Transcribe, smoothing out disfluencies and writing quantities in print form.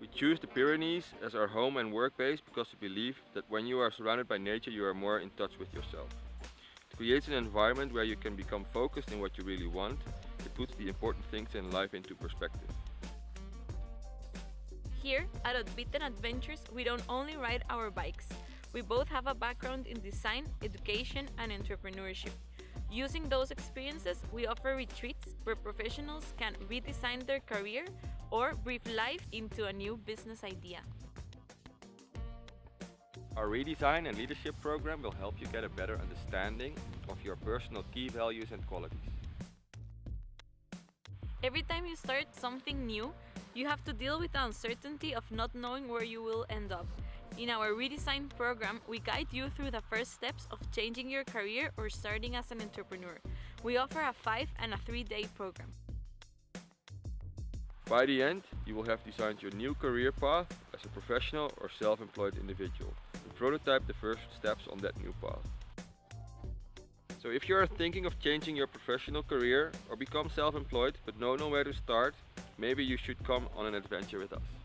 We choose the Pyrenees as our home and work base because we believe that when you are surrounded by nature, you are more in touch with yourself. It creates an environment where you can become focused in what you really want. It puts the important things in life into perspective. Here at Unbeaten Adventures, we don't only ride our bikes. We both have a background in design, education, and entrepreneurship. Using those experiences, we offer retreats where professionals can redesign their career or breathe life into a new business idea. Our Redesign and Leadership Program will help you get a better understanding of your personal key values and qualities. Every time you start something new, you have to deal with the uncertainty of not knowing where you will end up. In our Redesign program, we guide you through the first steps of changing your career or starting as an entrepreneur. We offer a 5 and a 3-day program. By the end, you will have designed your new career path as a professional or self-employed individual and prototype the first steps on that new path. So if you are thinking of changing your professional career or become self-employed but don't know where to start, maybe you should come on an adventure with us.